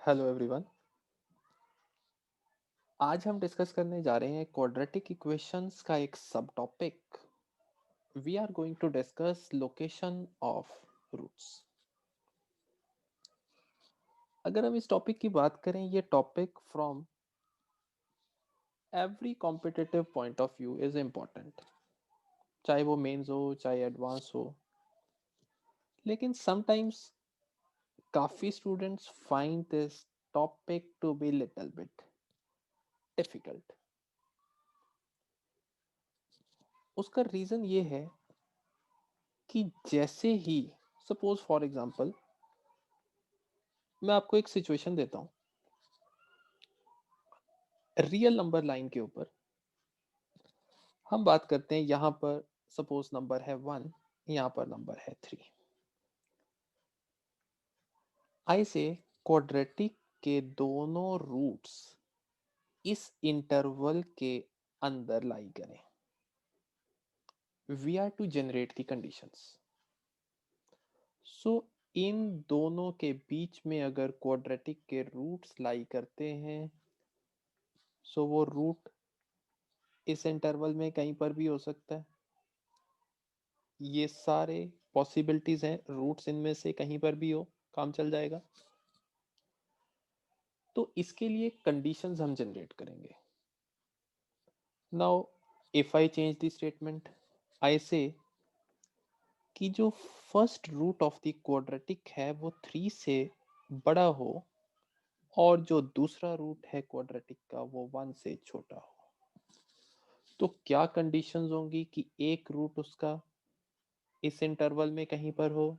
Hello everyone. आज हम discuss करने जा रहे हैं क्वाड्रेटिक इक्वेशंस का एक sub topic. We are going to discuss location of roots. अगर हम इस टॉपिक की बात करें, ये topic from every competitive point of view is important, चाहे वो मेंस हो चाहे एडवांस हो। लेकिन समटाइम्स काफ़ी students find this topic to be little bit difficult. उसका रीज़न ये है कि जैसे ही, सपोज फॉर एग्जांपल, मैं आपको एक सिचुएशन देता हूँ। रियल नंबर लाइन के ऊपर हम बात करते हैं। यहां पर सपोज नंबर है 1, यहां पर नंबर है 3। आई से क्वाड्रेटिक के दोनों रूट्स इस इंटरवल के अंदर लाई करें। We are to generate the conditions. So इन दोनों के बीच में अगर क्वाड्रेटिक के रूट्स लाई करते हैं, सो वो रूट इस इंटरवल में कहीं पर भी हो सकता है। ये सारे पॉसिबिलिटीज हैं, रूट्स इनमें से कहीं पर भी हो, काम चल जाएगा। तो इसके लिए कंडीशंस हम जनरेट करेंगे। Now if I change the statement, I say कि जो first root of the quadratic है वो 3 से बड़ा हो, और जो दूसरा रूट है क्वाड्रेटिक का वो 1 से छोटा हो। तो क्या कंडीशंस होंगी कि एक रूट उसका इस इंटरवल में कहीं पर हो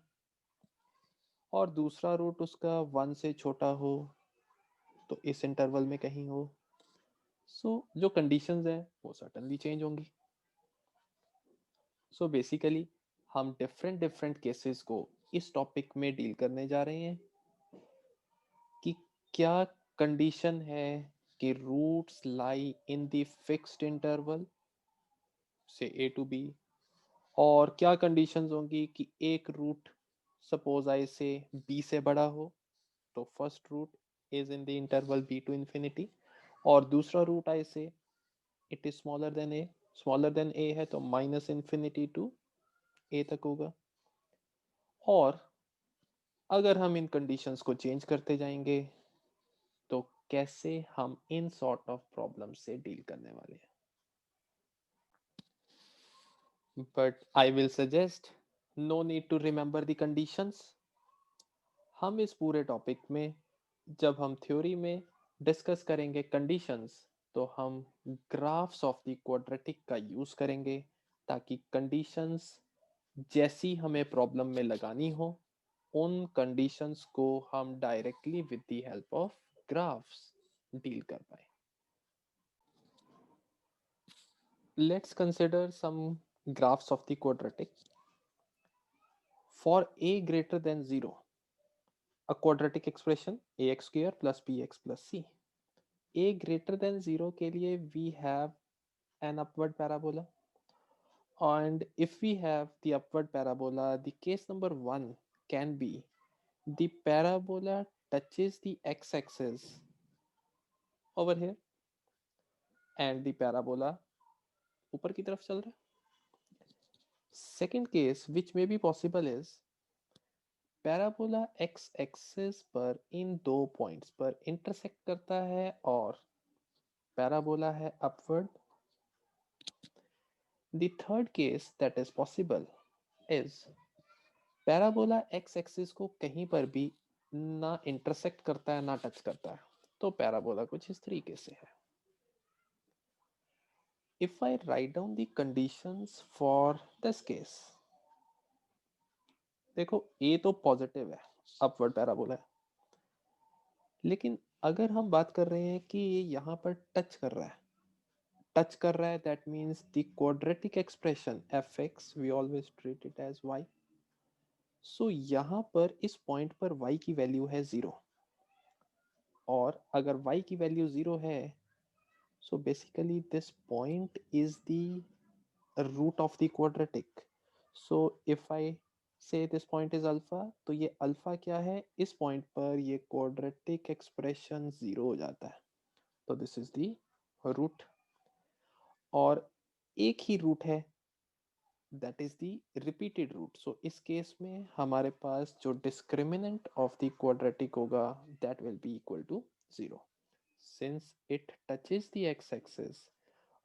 और दूसरा रूट उसका 1 से छोटा हो, तो इस इंटरवल में कहीं हो। जो कंडीशंस हैं वो सर्टनली चेंज होंगी। बेसिकली हम डिफरेंट डिफरेंट केसेस को इस टॉपिक में डील करने जा रहे हैं कि क्या कंडीशन है कि roots lie in the fixed interval से ए टू बी, और क्या कंडीशंस होंगी कि एक रूट सपोज आई से बी से बड़ा हो, तो first root is in the interval B to infinity, और दूसरा root I say it is smaller than A. Smaller than A है तो माइनस इंफिनिटी टू ए तक होगा। और अगर हम इन कंडीशंस को चेंज करते जाएंगे तो कैसे हम इन सॉर्ट ऑफ प्रॉब्लम से डील करने वाले हैं। But I will suggest no need to remember the conditions. हम इस पूरे टॉपिक में जब हम थ्योरी में डिस्कस करेंगे कंडीशंस, तो हम ग्राफ्स ऑफ द क्वाड्रेटिक का यूज करेंगे ताकि कंडीशंस जैसी हमें प्रॉब्लम में लगानी हो, उन कंडीशंस को हम directly with the help of graphs deal कर पाए। Let's consider some graphs of the quadratic for a greater than 0, a quadratic expression ax square plus bx plus c। a greater than 0 के लिए we have an upward parabola, and if we have the upward parabola, the case number 1 can be the parabola touches the x-axis over here and the parabola ऊपर की तरफ चल रहा है। Second case which may be possible is parabola x axis पर इन दो points पर intersect करता है और पैराबोला है upward. The third case that is possible is parabola x axis को कहीं पर भी ना इंटरसेक्ट करता है ना टच करता है, तो पैराबोला कुछ इस तरीके से है। If I right down the conditions for this case, देखो ए तो पॉजिटिव है, अपवर्ड पैराबोला है। लेकिन अगर हम बात कर रहे हैं कि ये यहाँ पर टच कर रहा है, that means the quadratic expression F X we always treat it as Y. So यहाँ पर इस पॉइंट पर y की वैल्यू है 0, और अगर y की वैल्यू 0 है, so basically this point is the root of the quadratic. So if I say this point is alpha, तो ये अल्फा क्या है, इस पॉइंट पर ये क्वाड्रेटिक एक्सप्रेशन जीरो हो जाता है, तो दिस इज दी रूट। और एक ही रूट है, that is the repeated root, so इस केस में हमारे पास जो डिस्क्रिमिनेंट ऑफ द क्वाड्रेटिक होगा that will be equal to zero. Since it touches the x axis,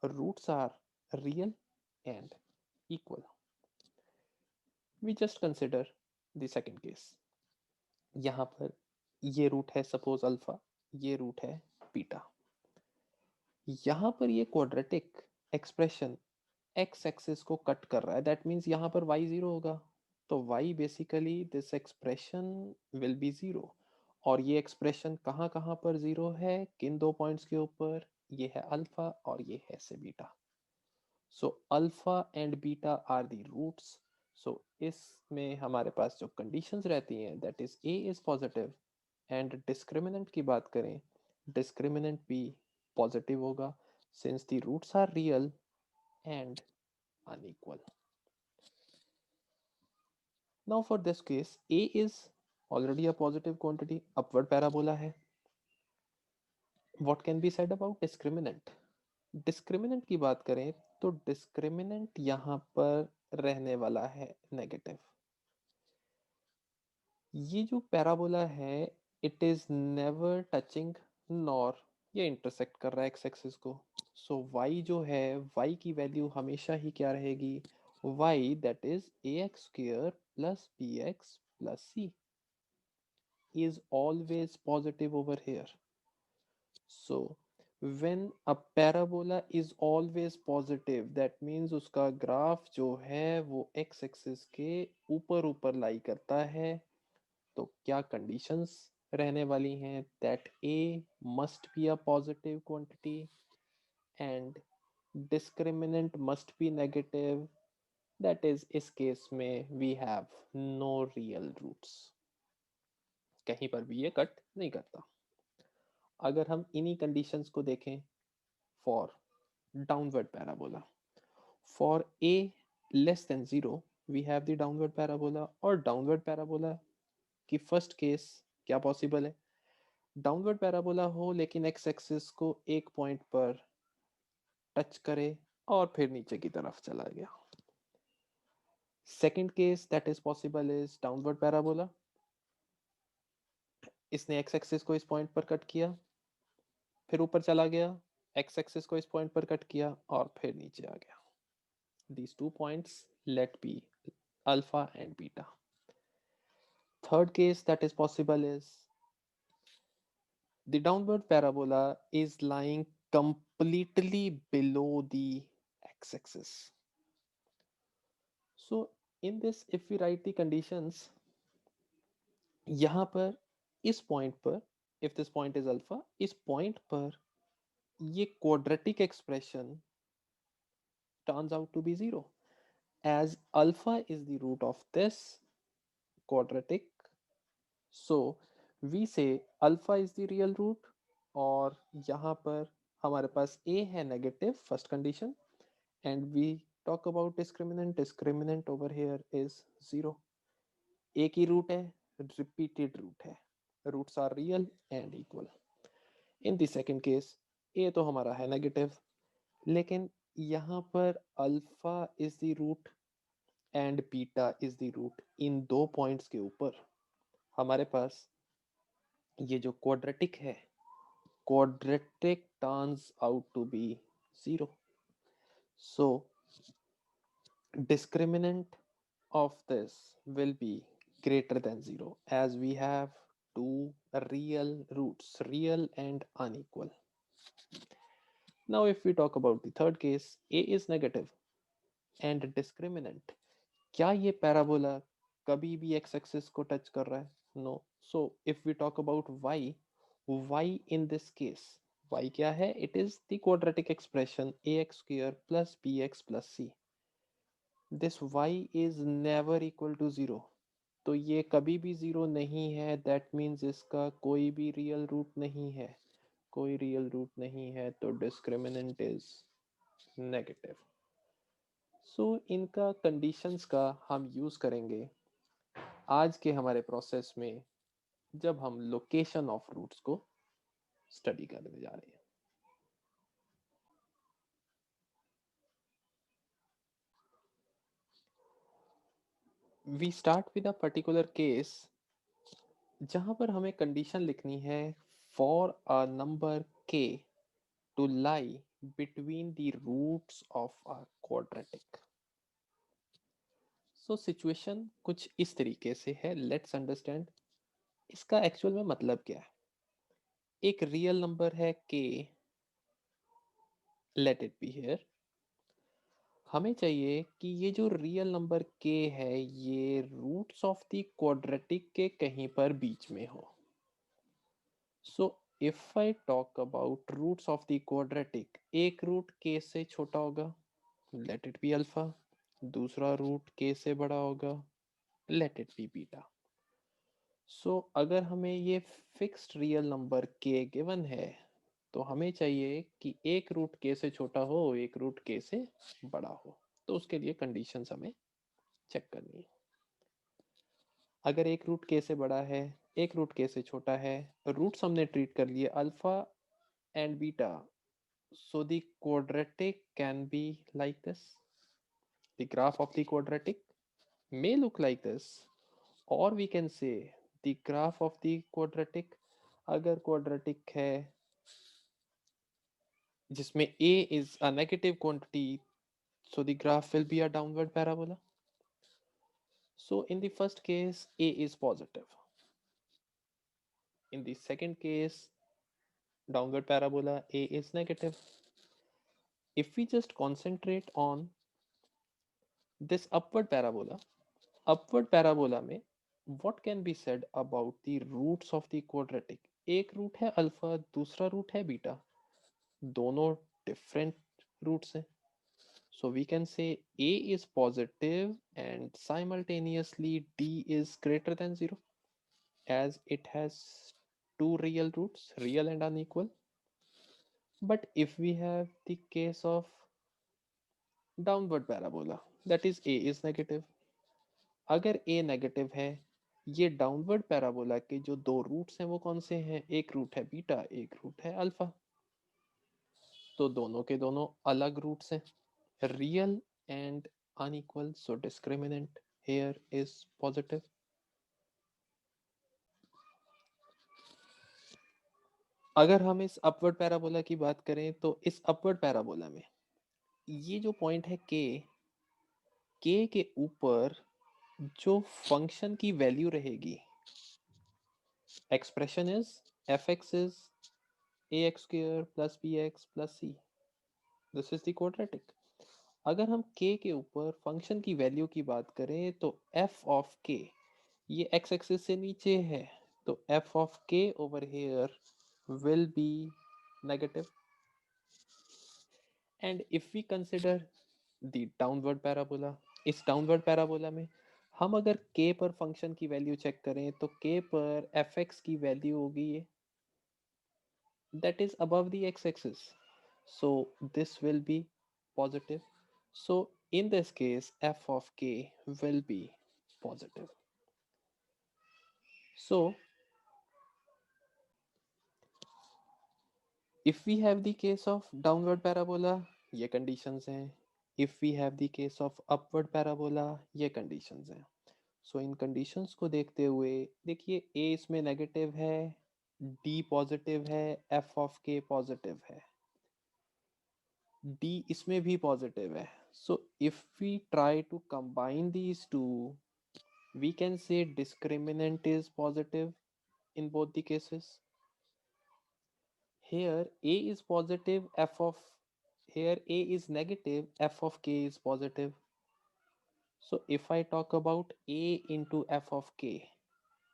roots are real and equal. We just consider the second case. यहाँ पर ये root है सपोज अल्फा, ये रूट है beta. यहाँ पर ये क्वाड्रेटिक एक्सप्रेशन एक्स एक्सिस को कट कर रहा है, दैट मीन्स यहाँ पर y जीरो होगा, तो y basically this expression will be zero. और ये एक्सप्रेशन कहाँ कहाँ पर जीरो है, किन दो पॉइंट्स के ऊपर, ये है अल्फा और ये है से beta. So alpha and beta are the roots. So इसमें हमारे पास जो कंडीशंस रहती हैं that is A is positive, and discriminant की बात करें, डिस्क्रिमिनेंट भी पॉजिटिव होगा since the roots are real and unequal. Now for this case A is already a positive quantity, upward parabola है। What can be said about discriminant? Discriminant की बात करें तो डिस्क्रिमिनेंट यहाँ पर रहने वाला है नेगेटिव। ये जो पैराबोला है it is never touching nor ये इंटरसेक्ट कर रहा है एक्स एक्सिस को। सो y जो है, y की वैल्यू हमेशा ही क्या रहेगी, y that is a x square plus b x plus c is always positive over here. So when a parabola is always positive, that means उसका ग्राफ जो है वो x एक्सिस के ऊपर ऊपर लाई करता है। तो क्या कंडीशंस रहने वाली हैं, that a must be a positive quantity and discriminant must be negative, that is इस केस में we have no real roots, कहीं पर भी ये कट नहीं करता। अगर हम इन्हीं कंडीशंस को देखें for downward parabola, for a less than zero we have the downward parabola. और डाउनवर्ड पैराबोला की फर्स्ट केस क्या पॉसिबल है, डाउनवर्ड पैराबोला हो लेकिन एक्स एक्सिस को एक पॉइंट पर टच करे और फिर नीचे की तरफ चला गया। Second case that is possible is downward parabola, इसने एक्स एक्सिस को इस पॉइंट पर कट किया, फिर ऊपर चला गया, एक्स एक्सिस को इस पॉइंट पर कट किया और फिर नीचे आ गया। These 2 points let be alpha and beta. Third case that is possible is the downward parabola is lying completely below the x-axis. So in this if we write the conditions, यहाँ पर इस point पर if this point is alpha, इस point पर ये quadratic expression turns out to be zero as alpha is the root of this quadratic. So we say alpha is the real root, और यहाँ पर हमारे पास a है negative first condition, and we talk about discriminant, discriminant over here is zero. a की root है, repeated root है, roots are real and equal. In the second case a तो हमारा है नेगेटिव, लेकिन यहाँ पर alpha is the root and beta is the root, इन दो पॉइंट्स के ऊपर हमारे पास ये जो क्वाड्रेटिक है, quadratic turns out to be zero. So discriminant of this will be greater than zero as we have two real roots, real and unequal. Now if we talk about the third case, a is negative and discriminant, क्या ये parabola कभी भी x axis को touch कर रहा है? No. So if we talk about y in this case, y क्या है? It is the quadratic expression ax square plus bx plus c. This y is never equal to zero. तो ये कभी भी जीरो नहीं है, that means इसका कोई भी रियल रूट नहीं है, कोई रियल रूट नहीं है, तो डिस्क्रिमिनेंट इज नेगेटिव। सो इनका कंडीशंस का हम यूज करेंगे आज के हमारे प्रोसेस में जब हम लोकेशन ऑफ रूट्स को स्टडी करने जा रहे हैं। We start with a particular case जहां पर हमें कंडीशन लिखनी है for a number k to lie between the roots of a quadratic. So situation कुछ इस तरीके से है, लेट्स अंडरस्टैंड इसका एक्चुअल में मतलब क्या है। एक रियल नंबर है k, late it be here. हमें चाहिए कि ये जो रियल नंबर k है ये रूट्स ऑफ द क्वाड्रेटिक के कहीं पर बीच में हो। So if I talk about roots of the quadratic, एक रूट k से छोटा होगा, लेट इट बी अल्फा। दूसरा रूट k से बड़ा होगा, let it be beta. So अगर हमें ये fixed real number k given है तो हमें चाहिए कि एक रूट k से छोटा हो, एक रूट k से बड़ा हो। तो उसके लिए कंडीशंस हमें चेक करनी है। अगर एक रूट k से बड़ा है, एक रूट k से छोटा है, रूट्स हमने ट्रीट कर लिए alpha and beta, so the quadratic can be like this. The graph of the quadratic may look like this, or we can say the graph of the quadratic, अगर quadratic है जिसमें a is a negative quantity, so the graph will be a downward parabola. So in the first case a is positive, in the second case downward parabola a is negative. If we just concentrate on this upward parabola में what can be said about the roots of the quadratic? एक root है alpha, दूसरा root है beta, दोनों different roots हैं। So we can say a is positive and simultaneously d is greater than 0 as it has two real roots, real and unequal. But if we have the case of downward parabola, that is a is negative, अगर a negative है, ये downward parabola के जो दो roots हैं वो कौन से हैं, एक रूट है बीटा, एक रूट है अल्फा, तो दोनों के दोनों अलग रूट्स हैं, real and unequal, so discriminant here is positive. अगर हम इस अपवर्ड पैराबोला की बात करें तो इस अपवर्ड पैराबोला में ये जो पॉइंट है के के ऊपर जो फंक्शन की वैल्यू रहेगी, expression is F x is ax square plus bx plus c, this is the quadratic. अगर हम k के ऊपर फंक्शन की वैल्यू की बात करें तो f ऑफ k, ये x एक्सिस से नीचे है, तो f of k over here will be negative. And if we consider the downward parabola, इस downward parabola में हम अगर k पर फंक्शन की वैल्यू चेक करें तो k पर fx की वैल्यू होगी ये, that is above the x-axis, so this will be positive. So in this case f of k will be positive. So if we have the case of downward parabola, ये conditions हैं, if we have the case of upward parabola, ये conditions हैं। So इन conditions को देखते हुए देखिए a इसमें negative है, d पॉजिटिव है, f of k पॉजिटिव है, d इसमें भी पॉजिटिव है। So if we try to combine these two, we can say discriminant is positive in both the cases. Here a is positive, f of, here a is negative, f of k is positive. So if I talk about a into f of k,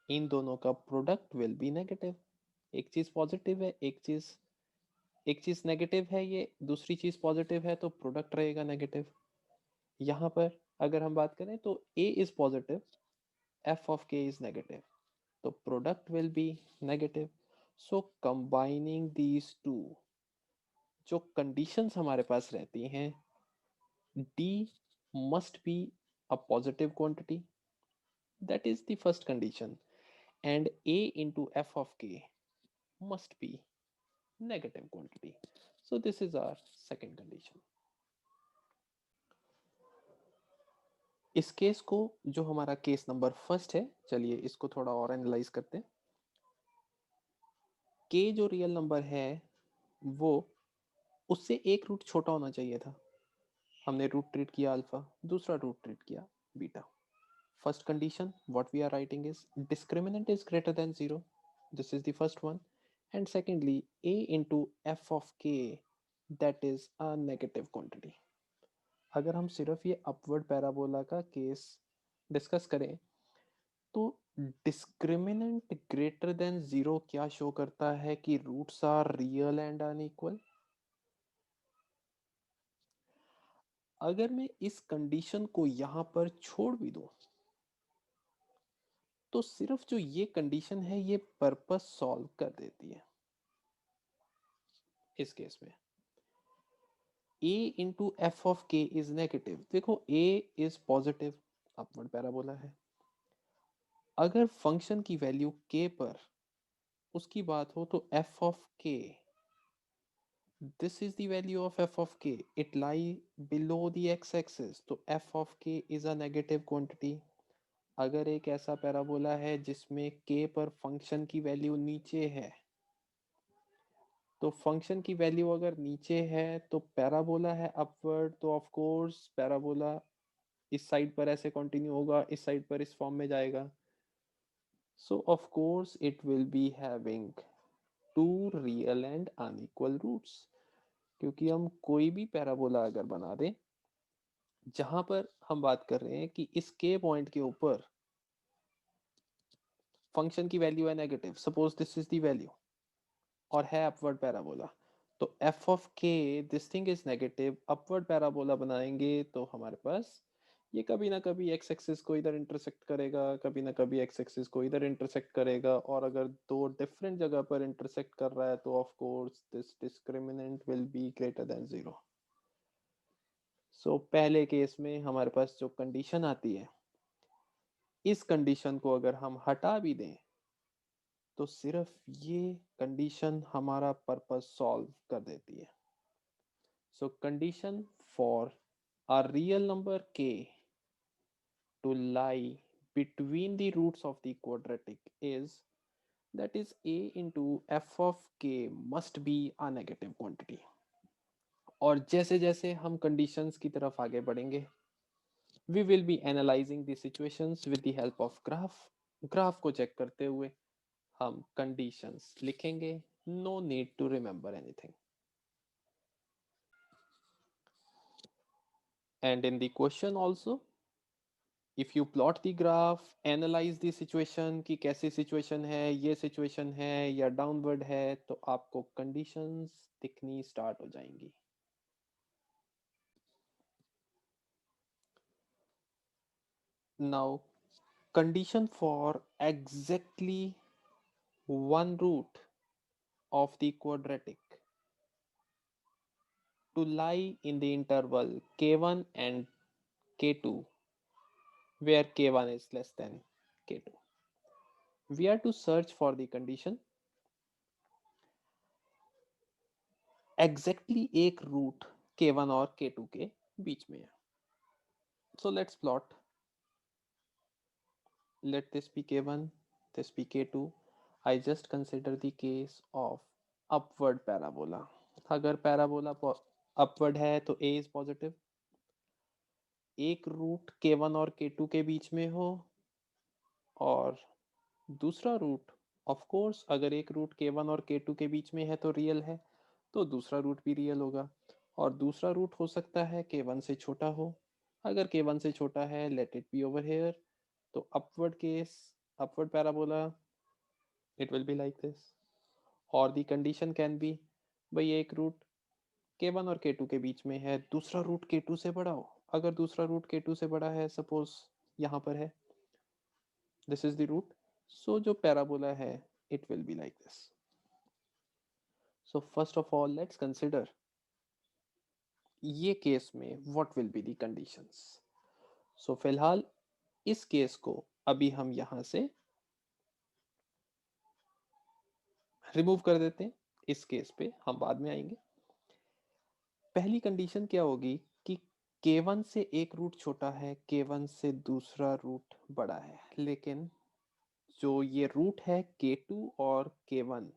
इन दोनों का product will be negative. एक चीज positive है, एक चीज negative है, ये दूसरी चीज पॉजिटिव है, तो प्रोडक्ट रहेगा नेगेटिव। यहाँ पर अगर हम बात करें तो a is positive, f of k is negative, तो product will be negative. So combining these two, जो conditions हमारे पास रहती हैं, d must be a positive quantity, That is the first condition. And a into f of k must be negative quantity. So this is our second condition. इस case को, जो हमारा case number first है, चलिए इसको थोड़ा और analyse करते हैं. के जो रियल नंबर है वो उससे एक रूट छोटा होना चाहिए था. हमने रूट ट्रीट किया अल्फा, दूसरा रूट ट्रीट किया beta. First condition what we are writing is discriminant is greater than 0. This is the first one. And secondly a into f of k, that is a negative quantity. अगर हम सिर्फ ये upward parabola का case discuss करें तो discriminant greater than 0 क्या show करता है कि roots are real and unequal. अगर मैं इस कंडीशन को यहां पर छोड़ भी दूं तो सिर्फ जो ये कंडीशन है ये पर्पस सॉल्व कर देती है. इस केस में a इंटू एफ ऑफ के इज नेगेटिव. देखो a is positive, upward parabola है. अगर फंक्शन की वैल्यू k पर उसकी बात हो तो f of k, this is the value of f of k, it lie below the x-axis, तो f of k is a negative quantity. अगर एक ऐसा पैराबोला है जिसमें k पर फंक्शन की वैल्यू नीचे है, तो फंक्शन की वैल्यू अगर नीचे है तो पैराबोला है अपवर्ड, तो ऑफ कोर्स पैराबोला इस साइड पर ऐसे कंटिन्यू होगा, इस साइड पर इस फॉर्म में जाएगा. So of course it will be having two real and unequal roots. क्योंकि हम कोई भी पैराबोला अगर बना दें जहां पर हम बात कर रहे हैं कि इस के पॉइंट के ऊपर फंक्शन की वैल्यू है negative, suppose this is the value, और है अपवर्ड पैराबोला, तो एफ ऑफ के this thing is negative, upward parabola बनाएंगे तो हमारे पास ये कभी ना कभी एक्स एक्सिस को इधर इंटरसेक्ट करेगा, कभी ना कभी एक्स एक्सिस को इधर इंटरसेक्ट करेगा, और अगर दो डिफरेंट जगह पर इंटरसेक्ट कर रहा है तो of course this discriminant will B greater than 0. सो पहले केस में हमारे पास जो कंडीशन आती है, इस कंडीशन को अगर हम हटा भी दें तो सिर्फ ये कंडीशन हमारा पर्पस सॉल्व कर देती है. सो condition for a real number k to lie between the roots of the quadratic is, that is a into f of k must be a negative quantity. और जैसे जैसे हम कंडीशंस की तरफ आगे बढ़ेंगे we will be analyzing the situations with the help of graph. Graph को check करते हुए हम कंडीशंस लिखेंगे. No need to remember anything. And in the question also if you plot the graph, analyze the situation कि कैसी situation है, ये situation है या डाउनवर्ड है, तो आपको कंडीशंस दिखनी स्टार्ट हो जाएंगी. Now condition for exactly one root of the quadratic to lie in the interval k1 and k2 where k1 is less than k2. We are to search for the condition exactly एक root k1 और k2 के बीच में है. So let's plot. Let this be k1, this be k2. I just consider the case of upward parabola. अगर parabola upward है तो a is positive, एक रूट k1 और k2 के बीच में हो, और दूसरा रूट ऑफ कोर्स अगर एक रूट k1 और k2 के बीच में है तो रियल है, तो दूसरा रूट भी रियल होगा, और दूसरा रूट हो सकता है k1 से छोटा हो. अगर k1 से छोटा है let it be over here, तो upward case, upward parabola, it will be like this. और दी कंडीशन कैन बी, भाई एक रूट k1 और k2 के बीच में है, दूसरा रूट k2 से बड़ा हो. अगर दूसरा रूट k2 से बड़ा है, सपोज यहाँ पर है, दिस इज द रूट, सो जो पैराबोला है it will be like this. So first of all let's consider ये केस में what will be the conditions. So फिलहाल इस केस को अभी हम यहां से रिमूव कर देते हैं, इस केस पे हम बाद में आएंगे। पहली कंडीशन क्या होगी कि k1 से एक रूट छोटा है, k1 से दूसरा रूट बड़ा है, लेकिन जो ये रूट है k2 और k1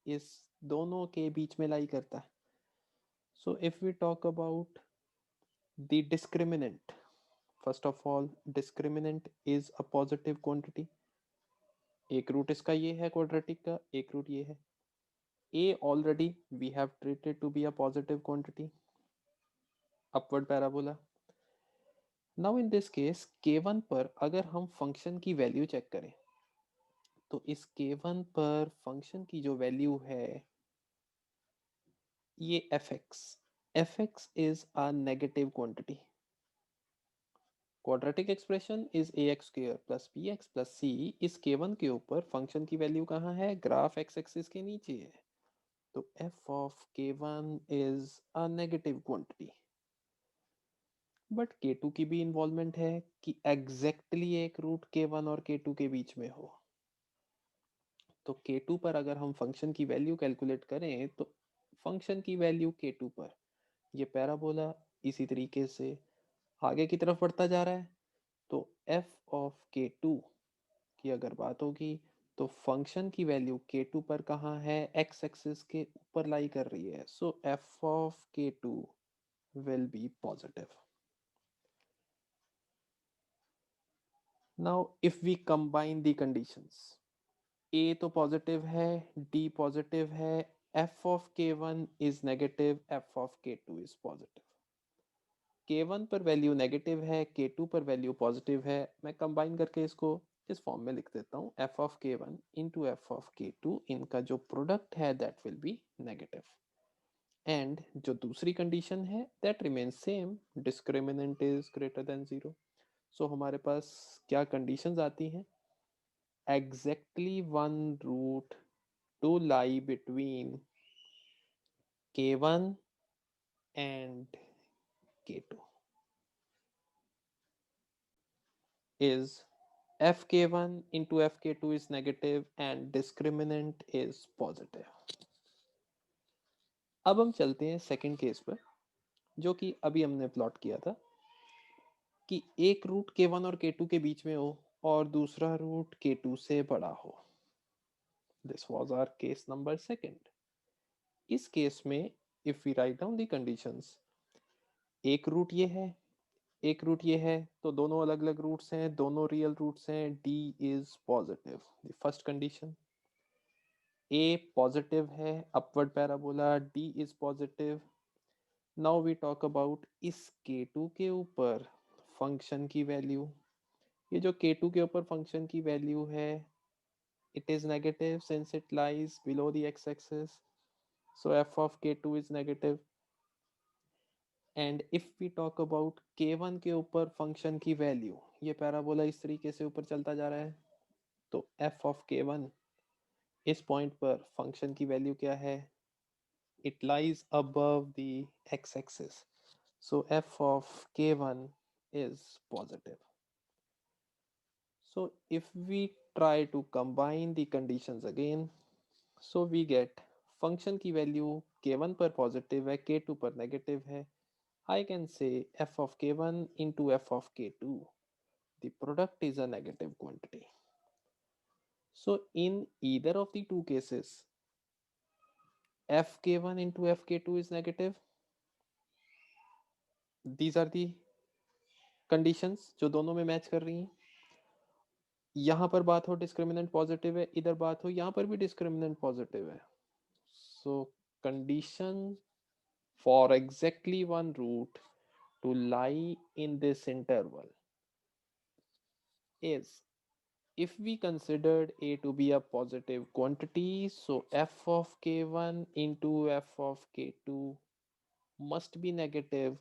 इस दोनों के बीच में लाई करता है। So if we talk about the discriminant, first of all discriminant is a positive quantity. एक रूट इसका ये है क्वाड्रेटिक का, एक रूट ये है। a already we have treated to be a positive quantity, upward parabola. Now in this case k1 पर अगर हम फंक्शन की वैल्यू चेक करें तो इस k1 पर फंक्शन की जो वैल्यू है ये fx is a negative quantity. Quadratic expression is ax square plus bx plus c। इस k1 के ऊपर फंक्शन की वैल्यू कहाँ है, ग्राफ x एक्सिस के नीचे है। तो f of k1 is a negative quantity. But k2 की भी इन्वॉल्वमेंट है कि एग्जैक्टली एक रूट k1 और k2 के बीच में हो। तो k2 पर अगर हम फंक्शन की वैल्यू कैलकुलेट करें तो फंक्शन की वैल्यू k2 पर ये पैराबोला इसी तरीके से आगे की तरफ बढ़ता जा रहा है। तो f ऑफ k2 की अगर बात होगी तो फंक्शन की वैल्यू k2 पर कहाँ है, x एक्सिस के ऊपर लाई कर रही है। सो f of k2 will be positive. Now if we combine the conditions, a तो पॉजिटिव है, d पॉजिटिव है, f of k1 is negative, f of k2 is positive. k1 पर वैल्यू नेगेटिव है, k2 पर वैल्यू पॉजिटिव है। मैं combine करके इसको इस फॉर्म में लिख देता हूँ, f of k1 into f of k2, इनका जो प्रोडक्ट है that will be negative. And जो दूसरी कंडीशन है that remains same, discriminant is greater than 0। सो हमारे पास क्या कंडीशंस आती हैं, exactly one root to lie between k1 and k2 is fk1 into fk2 is negative and discriminant is positive. अब हम चलते हैं सेकंड केस पर, जो कि अभी हमने प्लॉट किया था कि एक रूट k1 और k2 के बीच में हो और दूसरा रूट k2 से बड़ा हो। This was our case number second. इस केस में if we write down the conditions, एक रूट ये है, एक रूट ये है, तो दोनों अलग अलग रूट्स हैं, दोनों रियल रूट्स हैं, d is positive, the first condition. a positive है, upward parabola, d is positive. Now we talk about इस k2 के ऊपर फंक्शन की वैल्यू। ये जो k2 के ऊपर फंक्शन की वैल्यू है it is negative since it lies below the x-axis, so f of k2 is negative. And if we talk about k1 के ऊपर फंक्शन की वैल्यू, ये पैराबोला इस तरीके से ऊपर चलता जा रहा है, तो f ऑफ k1 इस पॉइंट पर फंक्शन की वैल्यू क्या है, it lies above the x axis, so f of k1 is positive. So if we try to combine the conditions again, so we get function की value k1 पर positive है, k2 पर negative है. I can say f of k1 into f of k2. The product is a negative quantity. So in either of the two cases, fk1 into fk2 is negative. These are the conditions जो दोनों में match कर रही हैं। यहाँ पर बात हो डिस्क्रिमिनेंट पॉजिटिव है, इधर बात हो यहाँ पर भी डिस्क्रिमिनेंट पॉजिटिव है। So condition for exactly one root to lie in this interval is, if we considered a to be a positive quantity, so f of k1 into f of k2 must be negative,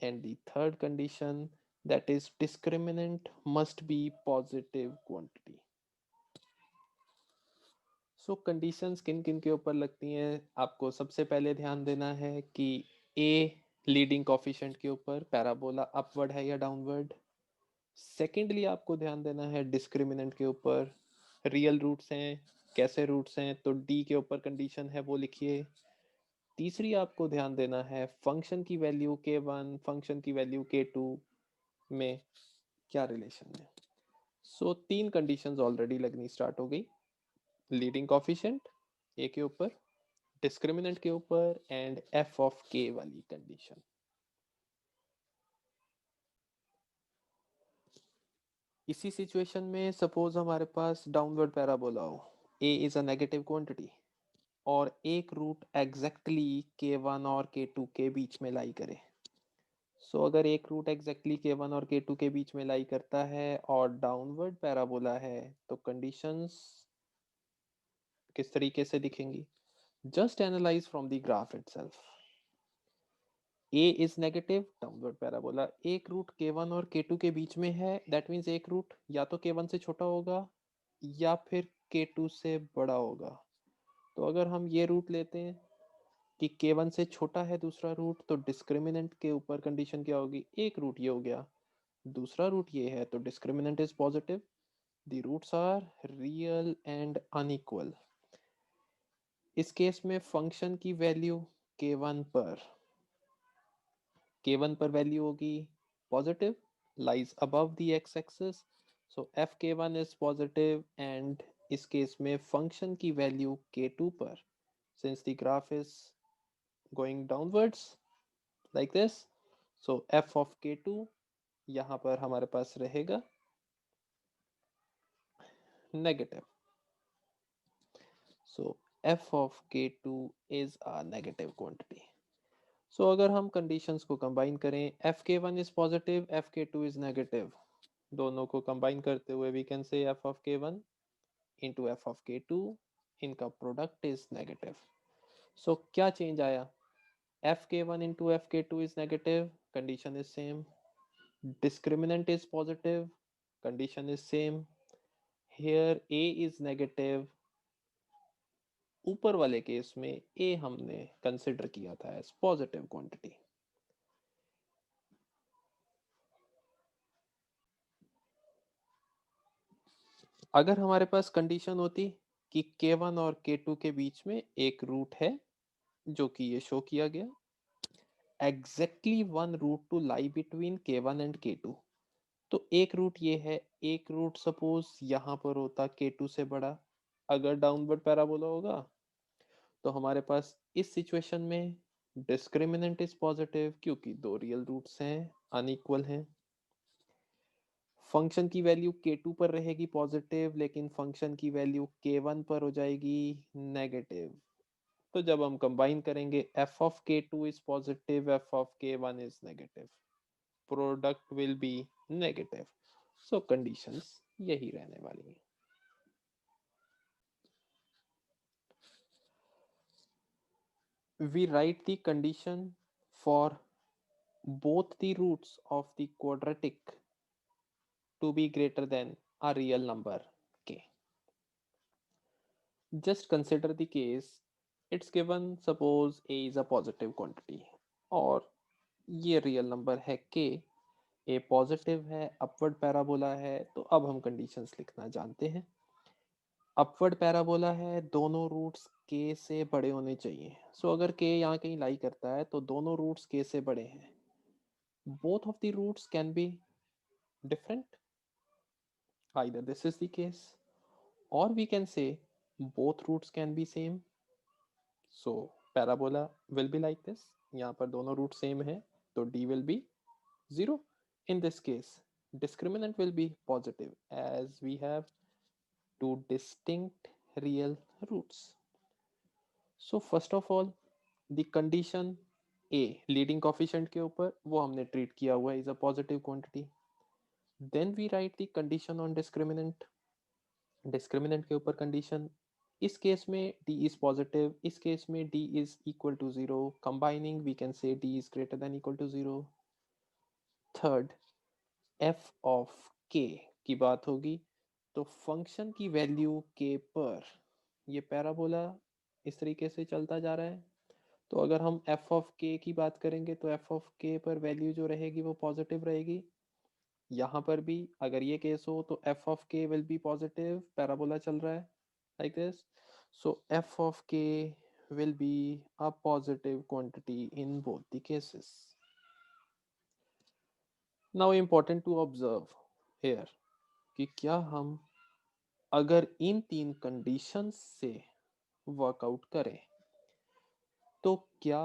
and the third condition, that is discriminant, must be positive quantity. So conditions किन किन के ऊपर लगती हैं, आपको सबसे पहले ध्यान देना है कि ए लीडिंग कोफिशिएंट के ऊपर पैराबोला अपवर्ड है या डाउनवर्ड, सेकेंडली आपको ध्यान देना है डिस्क्रिमिनेंट के ऊपर, रियल रूट्स हैं, कैसे रूट्स हैं, तो डी के ऊपर कंडीशन है वो लिखिए। तीसरी आपको ध्यान देना है फंक्शन की वैल्यू k1 फंक्शन की वैल्यू k2 में क्या रिलेशन है। सो तीन कंडीशंस ऑलरेडी लगनी स्टार्ट हो गई, लीडिंग कॉफिशिएंट ए के ऊपर, डिस्क्रिमिनेंट के ऊपर एंड एफ ऑफ के वाली कंडीशन। इसी सिचुएशन में सपोज हमारे पास डाउनवर्ड पैराबोला हो, ए इज अ नेगेटिव क्वांटिटी और एक रूट एग्जैक्टली k1 और k2 के बीच में लाई करे। सो अगर एक रूट एग्जैक्टली k1 और k2 के बीच में लाई करता है और डाउनवर्ड पैराबोला है, तो कंडीशंस किस तरीके से दिखेंगी? Just analyse from the graph itself. A is negative, downward parabola, एक रूट k1 और k2 के बीच में है, दैट मीन्स एक रूट या तो k1 से छोटा होगा या फिर k2 से बड़ा होगा। तो अगर हम ये रूट लेते हैं कि k1 से छोटा है दूसरा रूट, तो डिस्क्रिमिनेंट के ऊपर कंडीशन क्या होगी? एक रूट ये हो गया, दूसरा रूट ये है, तो discriminant is positive, the roots are real and unequal. इस केस में फंक्शन की वैल्यू k1 पर वैल्यू होगी positive, lies above the x axis, so f k1 is positive and इस केस में फंक्शन की वैल्यू k2 पर, since the graph is going downwards like this, so f of k2 यहाँ पर हमारे पास रहेगा negative. So f of k2 is a negative quantity. सो अगर हम कंडीशंस को कंबाइन करें, f k one is positive, f k two is negative, दोनों को कंबाइन करते हुए we can say f of k one into f of k two, इनका product is negative. So क्या चेंज आया? F k one into f k two is negative, condition is same, discriminant is positive, condition is same, here a is negative, ऊपर वाले case में ए हमने consider किया था as positive quantity. अगर हमारे पास कंडीशन होती कि k1 और k2 के बीच में एक रूट है, जो कि ये शो किया गया, exactly one root to lie between k1 and k2, तो एक रूट ये है, एक रूट सपोज यहाँ पर होता k2 से बड़ा, अगर डाउनवर्ड पैराबोला होगा, तो हमारे पास इस सिचुएशन में डिस्क्रिमिनेंट इज पॉजिटिव क्योंकि दो रियल रूट्स हैं, अनइक्वल हैं। फंक्शन की वैल्यू k2 पर रहेगी पॉजिटिव, लेकिन फंक्शन की वैल्यू k1 पर हो जाएगी नेगेटिव। तो जब हम कंबाइन करेंगे, f of k2 is positive, f of k1 is negative, product will be negative. So conditions यही रहने वाली हैं। We write the condition for both the roots of the quadratic to be greater than a real number k. Just consider the case, it's given suppose a is a positive quantity और ये real number है k, a positive है, upward parabola है, तो अब हम conditions लिखना जानते हैं। अपवर्ड पैराबोला है, दोनों रूट्स k से बड़े होने चाहिए। सो अगर k यहाँ कहीं लाई करता है तो दोनों रूट्स k से बड़े हैं। Both of the roots can be different, either this is the case, or we can say both roots can be same. So parabola will be like this, यहाँ पर दोनों रूट सेम है तो d will be 0. In this case discriminant will be positive as we have two distinct real roots. So first of all the condition a leading coefficient के ऊपर वो हमने treat किया हुआ है is a positive quantity. Then we write the condition on discriminant. Discriminant के ऊपर condition, इस केस में d इज पॉजिटिव, इस केस में d is equal to 0, combining we can say d is greater than equal to 0। Third, f of k की बात होगी, तो फंक्शन की वैल्यू k पर, ये पैराबोला इस तरीके से चलता जा रहा है, तो अगर हम f ऑफ k की बात करेंगे तो f ऑफ k पर वैल्यू जो रहेगी वो पॉजिटिव रहेगी, यहाँ पर भी अगर ये केस हो तो f of k will be positive, parabola चल रहा है like this, so f of के will be a positive quantity in both the cases. Now important to observe here कि क्या हम अगर इन तीन कंडीशंस से वर्कआउट करें तो क्या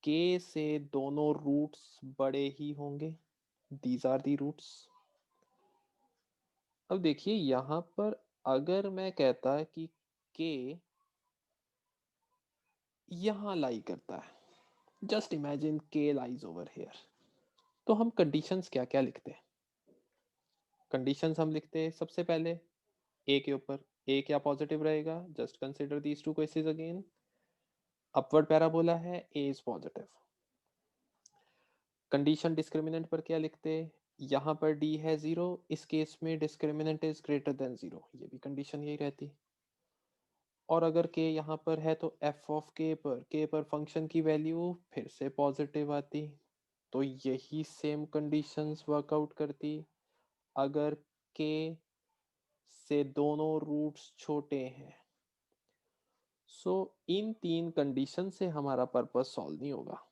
k से दोनों रूट्स बड़े ही होंगे? These are the roots. अब देखिए यहाँ पर अगर मैं कहता कि k यहाँ लाई करता है, just imagine k lies over here, तो हम कंडीशंस क्या क्या लिखते हैं? कंडीशंस हम लिखते हैं सबसे पहले ए के ऊपर, ए क्या पॉजिटिव रहेगा? Just consider these two cases again, upward parabola है, a is positive. Condition discriminant पर क्या लिखते हैं? यहाँ पर डी है जीरो, इस केस में discriminant is greater than zero, ये भी कंडीशन यही रहती। और अगर के यहाँ पर है तो एफ ऑफ के पर फंक्शन की वैल्यू फिर से पॉजिटिव आती, तो यही सेम कंडीशंस वर्कआउट करती अगर के से दोनों रूट्स छोटे हैं। सो इन तीन कंडीशन से हमारा पर्पस सॉल्व नहीं होगा।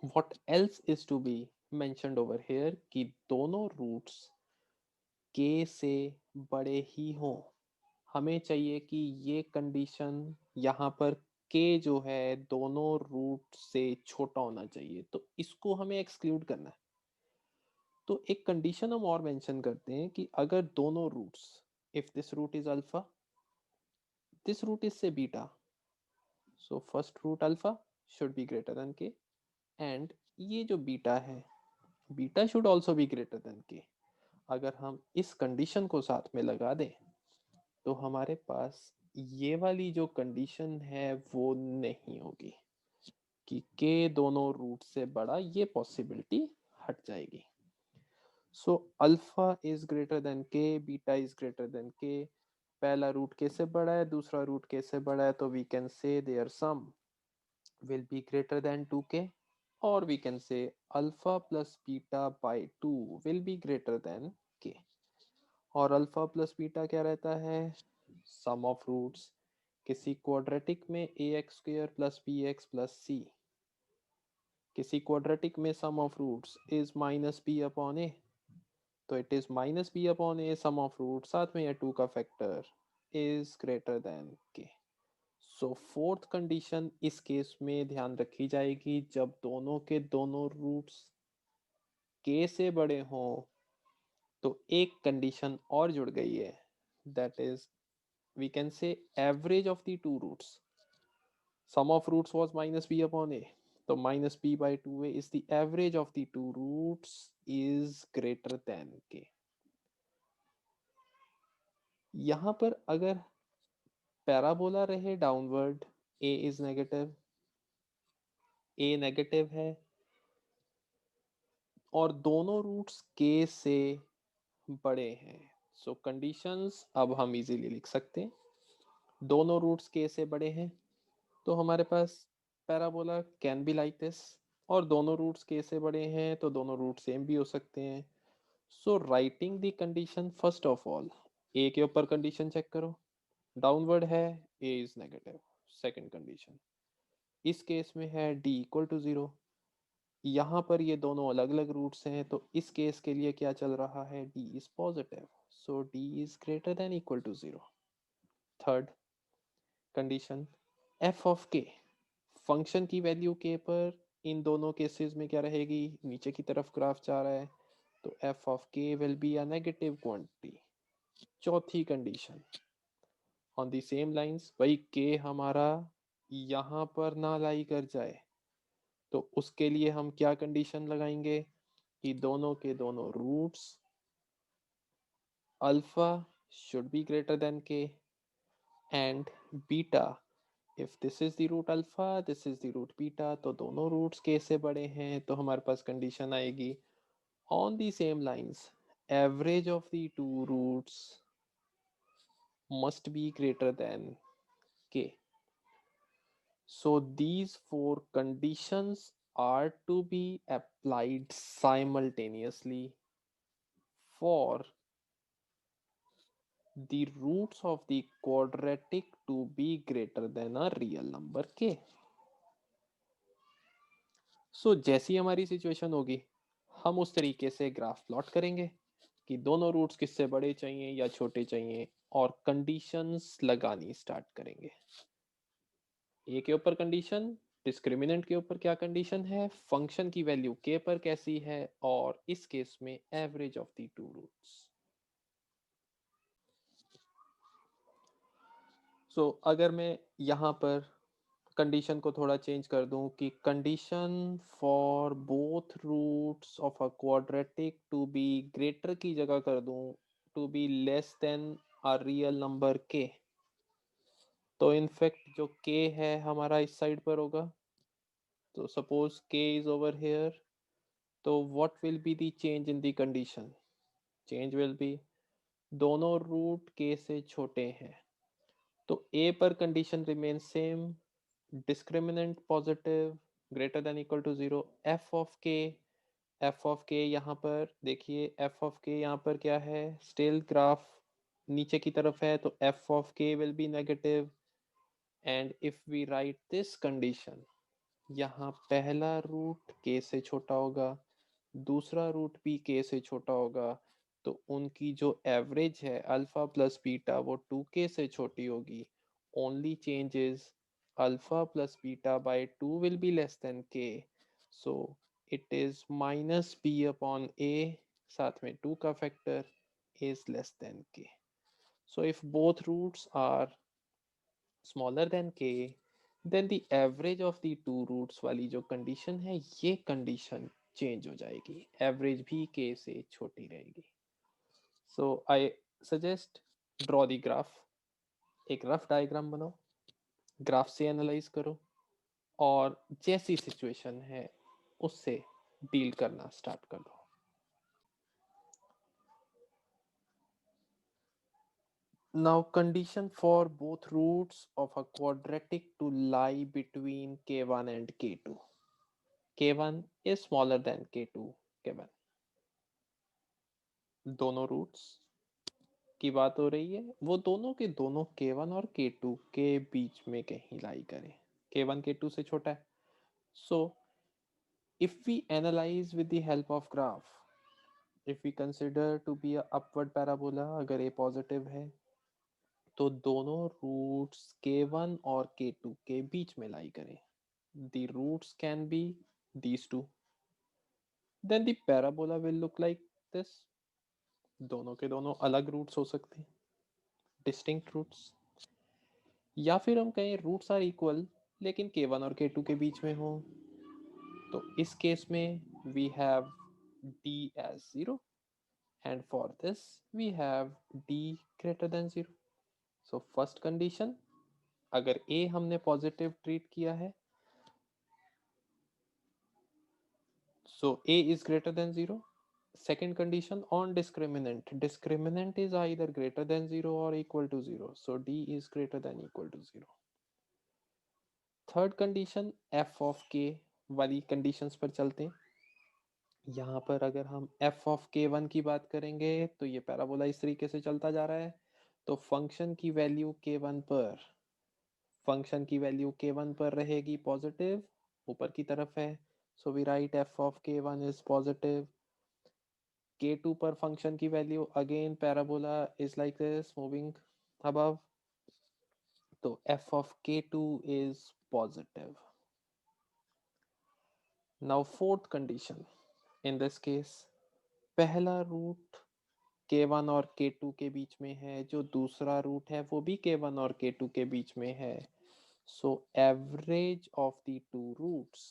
What else is to be mentioned over here कि दोनों रूट्स के से बड़े ही हों। हमें चाहिए कि ये कंडीशन यहाँ पर के जो है दोनों रूट से छोटा होना चाहिए, तो इसको हमें एक्सक्लूड करना है। तो एक कंडीशन हम और मेंशन करते हैं कि अगर दोनों roots, if this root is alpha, this root is say beta, so first root alpha should be greater than k, and ये जो बीटा है, beta should also be greater than k. अगर हम इस कंडीशन को साथ में लगा दें तो हमारे पास ये वाली जो कंडीशन है वो नहीं होगी कि के दोनों रूट से बड़ा, ये पॉसिबिलिटी हट जाएगी। So alpha is greater than के, बीटा इज ग्रेटर देन के, पहला रूट के से बड़ा है, दूसरा रूट के से बड़ा है, तो we can say there some will be greater than 2k, or we can say alpha plus beta by 2 will be greater than k। और अल्फा प्लस बीटा क्या रहता है? Sum of roots. किसी क्वाड्रेटिक में a x square plus b x plus c, किसी quadratic में sum of roots is minus b upon a, तो it is minus b upon a sum of root, साथ में या टू का factor is greater than के। सो fourth condition इस case में ध्यान रखी जाएगी, जब दोनों के दोनों रूट्स के से बड़े हों तो एक कंडीशन और जुड़ गई है, that is we can say average of the two roots. Sum of roots was minus b upon a, तो minus b by two a is the average of the two roots is greater than k. यहां पर अगर parabola रहे downward, a is negative, a negative है और दोनों roots के से बड़े हैं, सो कंडीशंस अब हम इजीली लिख सकते हैं। दोनों रूट्स के से बड़े हैं तो हमारे पास parabola can be like this, और दोनों रूट्स के से बड़े हैं तो दोनों रूट सेम भी हो सकते हैं। So writing the condition, first of all a के ऊपर कंडीशन चेक करो, डाउनवर्ड है, a is negative, second condition इस केस में है डी इक्वल टू जीरो। यहाँ पर ये दोनों अलग अलग रूट्स हैं तो इस केस के लिए क्या चल रहा है? D is positive, so d is greater than equal to zero. Third condition, f of k, function की वैल्यू के पर इन दोनों केसेस में क्या रहेगी? नीचे की तरफ ग्राफ जा रहा है, तो f of k will be a negative quantity. चौथी condition, on the same lines, भाई के हमारा यहाँ पर ना लाई कर जाए, तो उसके लिए हम क्या कंडीशन लगाएंगे कि दोनों के दोनों roots alpha should be greater than k and beta, if this is the root alpha this is the root beta, तो दोनों रूट्स के से बड़े हैं तो हमारे पास कंडीशन आएगी on the same lines average of the two roots must be greater than k. So these four conditions are to be applied simultaneously for the roots of the quadratic to be greater than a real number k. सो जैसी हमारी situation होगी हम उस तरीके से graph plot करेंगे कि दोनों रूट्स किससे बड़े चाहिए या छोटे चाहिए और कंडीशंस लगानी स्टार्ट करेंगे। ए के ऊपर कंडीशन, डिस्क्रिमिनेंट के ऊपर क्या कंडीशन है, फंक्शन की वैल्यू के पर कैसी है, और इस केस में average of the two roots. So अगर मैं यहाँ पर कंडीशन को थोड़ा चेंज कर दूं कि condition for both roots of a quadratic to be greater की जगह कर दूं to be less than a real number k, तो इनफैक्ट जो k है हमारा इस साइड पर होगा। तो suppose k is over here, तो what will be the change in the condition? Change will be दोनों रूट k से छोटे हैं, तो a पर condition remain same, discriminant positive greater than equal to zero, f of k यहाँ पर देखिए, एफ ऑफ के यहाँ पर क्या है, स्टिल ग्राफ नीचे की तरफ है, तो f of k will be negative. And if we write this condition, यहाँ पहला रूट के से छोटा होगा, दूसरा रूट भी के से छोटा होगा, तो उनकी जो एवरेज है अल्फा प्लस बीटा वो 2k से छोटी होगी। Only change is alpha plus beta by 2 will be less than k, so it is minus b upon a, साथ में 2 का factor is less than k। So if both roots are smaller than k, then the average of the two roots वाली जो condition है ये condition change हो जाएगी, average भी k से छोटी रहेगी। So I suggest draw the graph, एक रफ डायग्राम बनाओ, ग्राफ से एनालाइज करो और जैसी सिचुएशन है उससे डील करना स्टार्ट कर दो। Now condition for both roots of a quadratic to lie between k1 and k2. k1 is smaller than k2 given. दोनों रूट्स की बात हो रही है, वो दोनों के दोनों k1 और k2 के बीच में कहीं लाई करें, k1 k2 से छोटा है। So if we analyze with the help of graph, if we consider to be a upward parabola, अगर a पॉजिटिव है तो दोनों रूट्स k1 और k2 के बीच में लाई करें। The roots can be these two. Then the parabola will look like this. दोनों के दोनों अलग रूट्स हो सकते हैं, डिस्टिंक्ट रूट्स, या फिर हम कहें रूट्स आर इक्वल लेकिन k1 और k2 के बीच में हो, तो इस केस में we have d as 0 and for this we have d greater than 0. So first condition, अगर a हमने पॉजिटिव ट्रीट किया है, so a is greater than 0. Second condition on discriminant, discriminant is either greater than 0 or equal to 0, so d is greater than equal to 0. Third condition f of k वाली conditions पर चलते हैं। यहाँ पर अगर हम f of k1 की बात करेंगे तो ये पैराबोला इस तरीके से चलता जा रहा है, तो फंक्शन की वैल्यू k1 पर, फंक्शन की वैल्यू k1 पर रहेगी पॉजिटिव, ऊपर की तरफ है, so we write f of k1 is positive. k2 पर फंक्शन की value again parabola is like this moving above, तो f of k2 is positive. Now fourth condition, in this case पहला रूट k1 और k2 के बीच में है, जो दूसरा रूट है वो भी k1 और k2 के बीच में है, so average of the two roots,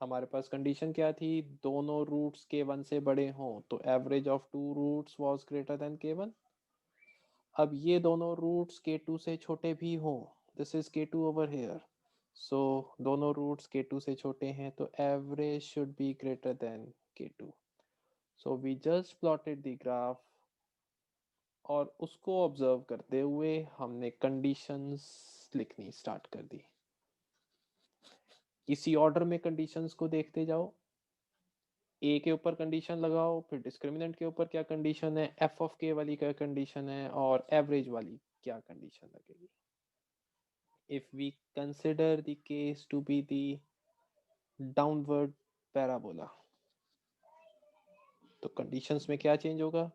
हमारे पास कंडीशन क्या थी, दोनों रूट्स k1 से बड़े हों तो average of two roots was greater than k1। अब ये दोनों रूट्स k2 से छोटे भी हों, this is k2 over here, so दोनों रूट्स k2 से छोटे हैं तो average should be greater than k2। So we just plotted the graph और उसको ऑब्जर्व करते हुए हमने कंडीशंस लिखनी स्टार्ट कर दी। इसी ऑर्डर में कंडीशंस को देखते जाओ, ए के ऊपर कंडीशन लगाओ, फिर डिस्क्रिमिनेंट के ऊपर क्या कंडीशन है, एफ ऑफ के वाली क्या कंडीशन है, और एवरेज वाली क्या कंडीशन लगेगी. If we consider the case to be the downward parabola, तो कंडीशंस में क्या चेंज होगा,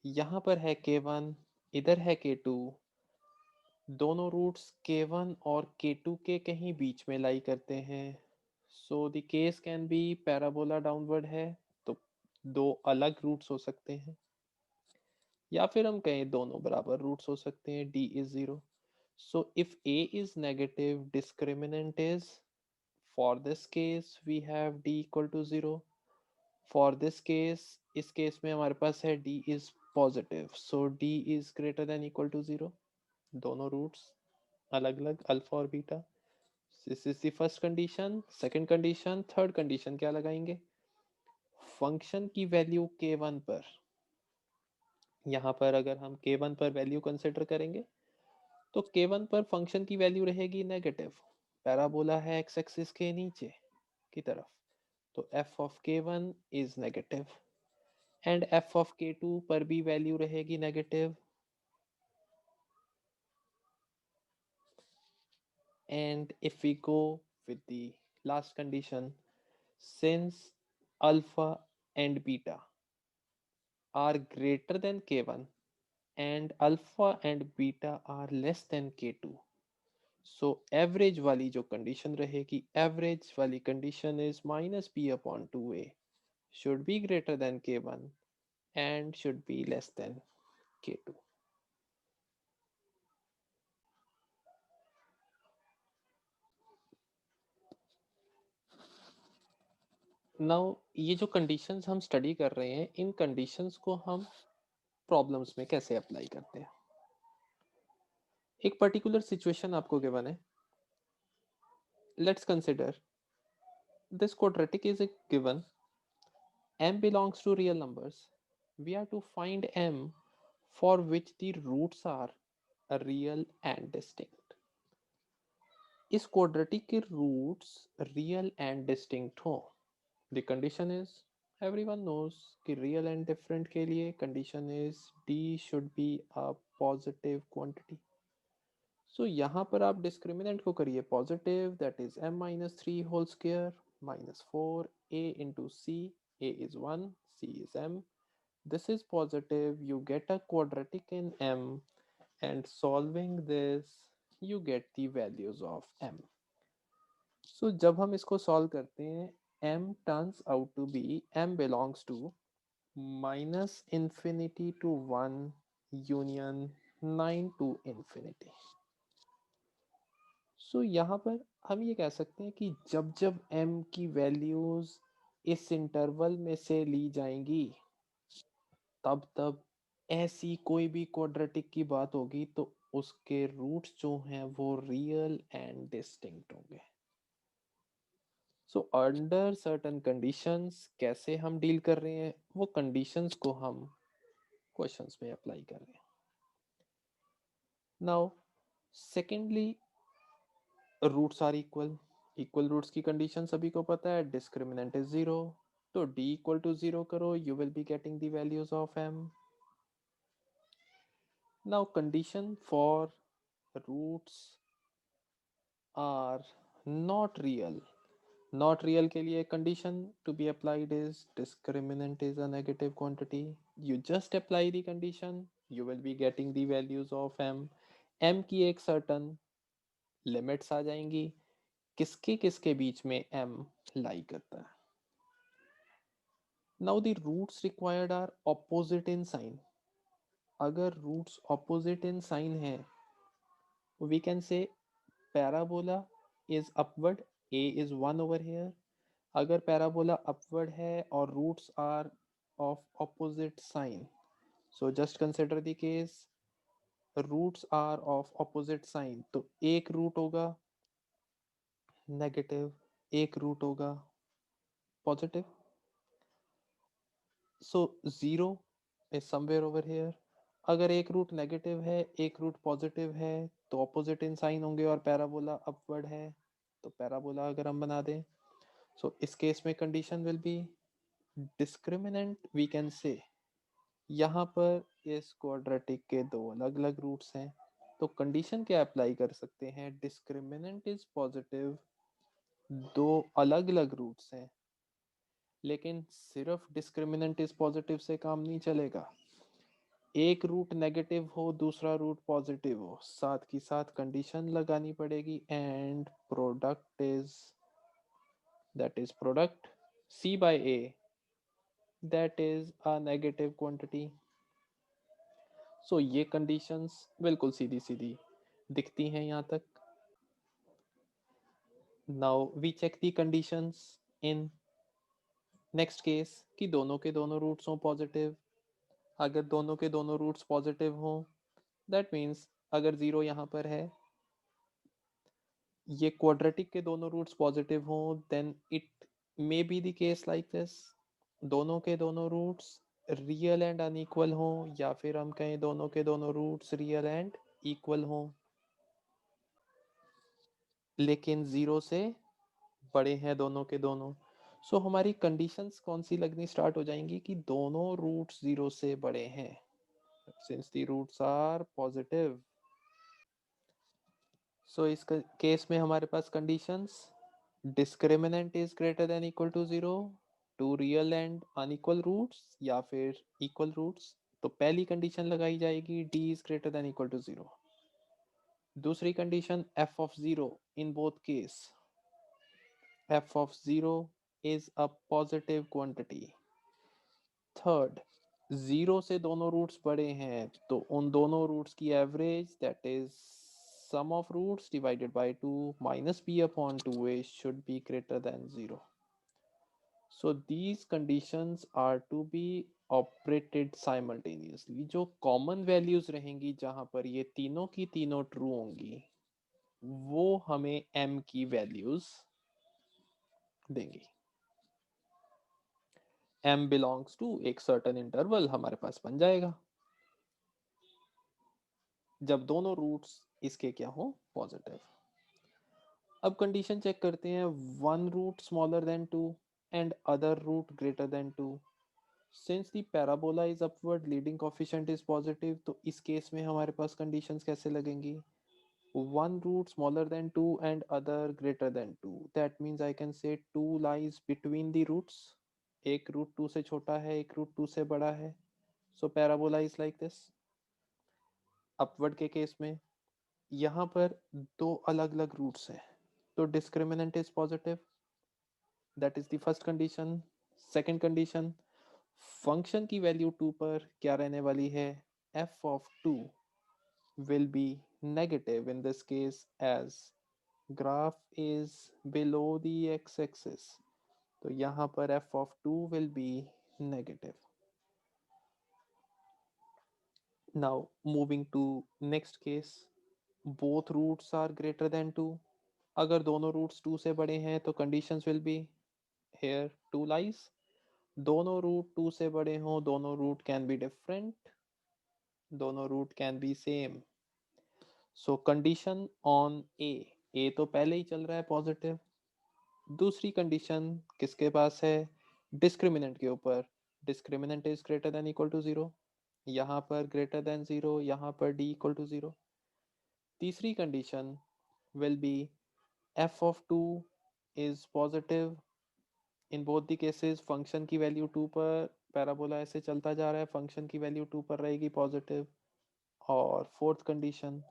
यहाँ पर है k1, इधर है k2, दोनों रूट्स k1 और k2 के कहीं बीच में लाई करते हैं. So the case can be parabola downward है, तो दो अलग रूट्स हो सकते हैं, या फिर हम कहें दोनों बराबर रूट्स हो सकते हैं. d is 0. So if a is negative, discriminant is, for this case we have d equal to 0. For this case, इस केस में हमारे पास है d is positive, so d is greater than equal to 0. दोनों roots अलग अलग alpha और beta. This is the first condition. Second condition, third condition क्या लगाएंगे, फंक्शन की वैल्यू k1 पर, यहाँ पर अगर हम k1 पर वैल्यू कंसिडर करेंगे तो k1 पर फंक्शन की वैल्यू रहेगी नेगेटिव, पैराबोला है x एक्सिस के नीचे की तरफ, तो f of k1 is negative, and f of k2 पर भी वैल्यू रहेगी negative, and if we go with the last condition, since alpha and beta are greater than k1 and alpha and beta are less than k2, so average वाली जो condition रहेगी, average वाली condition is minus b upon two a should be greater than k one and should be less than k two. Now ये जो conditions हम study कर रहे हैं, इन कंडीशंस को हम प्रॉब्लम्स में कैसे अप्लाई करते हैं. एक पर्टिकुलर सिचुएशन आपको गिवन है. Let's consider this quadratic is given, m belongs to real numbers. We are to find m for which the roots are real and distinct. इस क्वाड्रेटिक के रूट्स रियल एंड डिस्टिंक्ट हो. The condition is, everyone knows कि real and different के लिए condition is d should be a positive quantity. So यहाँ पर आप discriminant को करिए positive, that is m minus three whole square minus four a into c. a is 1, c is m. This is positive, you get a quadratic in m, and solving this you get the values of m. So जब हम इसको solve करते हैं, m turns out to be, m belongs to minus infinity to 1 union 9 to infinity. So यहाँ पर हम ये कह सकते हैं कि जब जब m की वैल्यूज इस इंटरवल में से ली जाएंगी, तब तब ऐसी कोई भी क्वाड्रेटिक की बात होगी तो उसके रूट्स जो हैं वो रियल एंड डिस्टिंक्ट होंगे. सो अंडर सर्टेन कंडीशंस कैसे हम डील कर रहे हैं, वो कंडीशंस को हम क्वेश्चंस में अप्लाई कर रहे हैं. Now secondly, roots are equal. Equal roots की कंडीशन सभी को पता है, डिस्क्रिमिनेंट इज जीरो, तो d इक्वल टू जीरो करो, you will be getting the values of m. Now condition for roots are not real. Not real के लिए condition to be applied is discriminant is a negative quantity. You just apply the condition, you will be getting the values of m. m की एक certain limits आ जाएंगी, किसके किसके बीच में m लाई करता है. Now the roots required are opposite in sign. अगर रूट्स ऑपोजिट इन साइन है, we can say parabola is upward, a is 1 over here. अगर पैराबोला अपवर्ड है और roots are of opposite sign, so just consider the case roots are of opposite sign, तो एक root होगा negative, एक root होगा positive. So zero is somewhere over here. अगर एक रूट नेगेटिव है, एक रूट पॉजिटिव है, तो ऑपोजिट इन साइन होंगे और पैराबोला अपवर्ड है. तो पैराबोला अगर हम बना दें, सो इस केस में condition will be discriminant, we can say यहाँ पर इस क्वाड्रेटिक के दो अलग अलग रूट्स हैं, तो कंडीशन क्या अप्लाई कर सकते हैं, डिस्क्रिमिनेंट इज पॉजिटिव, दो अलग अलग रूट्स हैं, लेकिन सिर्फ डिस्क्रिमिनेंट इज पॉजिटिव से काम नहीं चलेगा, एक रूट नेगेटिव हो दूसरा रूट पॉजिटिव हो, साथ की साथ कंडीशन लगानी पड़ेगी, and product is, that is product c by a, that is a negative quantity. So ये कंडीशंस बिल्कुल सीधी सीधी दिखती हैं यहाँ तक. Now we check the conditions in next case कि दोनों के दोनों रूट्स हों पॉजिटिव. अगर दोनों के दोनों रूट्स पॉजिटिव हों, दैट मीन्स अगर जीरो यहाँ पर है, ये क्वाड्रेटिक के दोनों रूट्स पॉजिटिव हों, then it may be the case like this, दोनों के दोनों रूट्स रियल एंड अनइक्वल हों, या फिर हम कहें दोनों के दोनों रूट्स रियल एंड इक्वल हों, लेकिन जीरो से बड़े हैं दोनों के दोनों. सो हमारी कंडीशंस कौन सी लगनी स्टार्ट हो जाएंगी कि दोनों रूट्स जीरो से बड़े हैं, since the roots are positive. So इस केस में हमारे पास conditions discriminant is greater than equal to zero, two real and unequal roots या फिर इक्वल रूट्स. तो पहली कंडीशन लगाई जाएगी d is greater than equal to zero. दूसरी condition f of zero in both case, f of 0 is a positive quantity. Third, zero से दोनों roots बड़े हैं तो उन दोनों रूट्स की average, that is sum of roots divided by 2 minus b upon 2a should be greater than 0. So these conditions are to be operated simultaneously. जो common values रहेंगी जहां पर ये तीनों की तीनों ट्रू होंगी, वो हमें m की वैल्यूज देंगी. m बिलोंग्स टू एक सर्टेन इंटरवल हमारे पास बन जाएगा जब दोनों रूट्स इसके क्या हो, पॉजिटिव. अब कंडीशन चेक करते हैं, one root smaller than two and other root greater than two. Since the parabola is upward leading coefficient is positive, तो इस केस में हमारे पास कंडीशंस कैसे लगेंगी, one root smaller than two and other greater than two, that means I can say two lies between the roots, एक root two से छोटा है एक रूट टू से बड़ा है. So parabola is like this. Upward के केस में यहाँ पर दो अलग अलग रूट्स हैं, तो discriminant is positive, that is the first condition. Second condition, function की वैल्यू टू पर क्या रहने वाली है, f of two will be negative in this case as graph is below the x axis. तो यहाँ पर f of two will be negative. Now moving to next case, both roots are greater than two. अगर दोनों roots to से बड़े हैं तो conditions will be, here two lies, दोनों रूट टू से बड़े हों, दोनों रूट कैन बी डिफरेंट, दोनों root can be same. So condition on a तो पहले ही चल रहा है पॉजिटिव. दूसरी कंडीशन किसके पास है, डिस्क्रिमिनेंट के ऊपर, discriminant is greater than equal to zero, यहाँ पर ग्रेटर देन जीरो, यहाँ पर डी इक्वल टू जीरो. तीसरी condition will be f of 2 is positive in both the cases, function की वैल्यू 2 पर, पैराबोला ऐसे चलता जा रहा है, फंक्शन की वैल्यू 2 पर रहेगी पॉजिटिव. और fourth condition,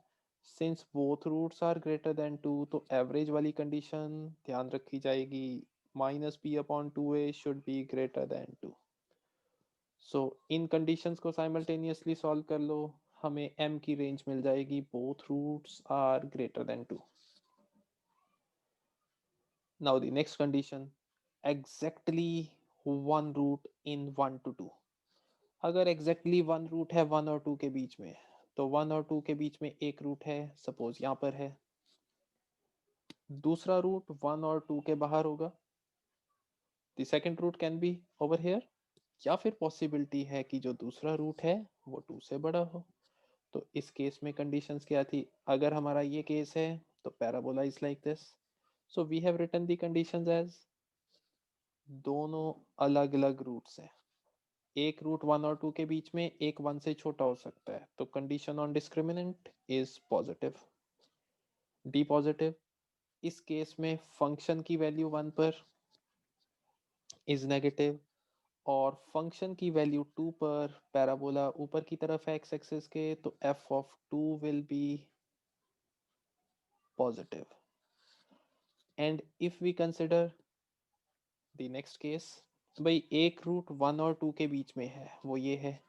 since both roots are greater than 2, तो एवरेज वाली कंडीशन ध्यान रखी जाएगी, minus b upon two a should be greater than 2. So इन कंडीशंस को साइमल्टेनियसली सॉल्व कर लो, हमें m की रेंज मिल जाएगी, both roots are greater than 2. Now the next condition, exactly one root in 1 to 2. अगर exactly one root है 1 और 2 के बीच में, तो 1 और 2 के बीच में एक रूट है, सपोज यहाँ पर है. दूसरा रूट 1 और 2 के बाहर होगा, the second root can be over here. या फिर पॉसिबिलिटी है कि जो दूसरा रूट है वो 2 से बड़ा हो. तो इस केस में कंडीशंस क्या थी, अगर हमारा ये केस है तो parabola is like this. So we have written the conditions as दोनों अलग अलग रूट्स हैं, एक रूट 1 और 2 के बीच में, एक 1 से छोटा हो सकता है, तो condition on discriminant is positive. D positive, इस केस में फंक्शन की वैल्यू 1 पर इज नेगेटिव और फंक्शन की वैल्यू 2 पर, पैराबोला ऊपर की तरफ है एक्स एक्सिस के, तो f of 2 will be positive. And if we consider the next case, भाई एक रूट 1 और 2 के बीच में है, वो ये है,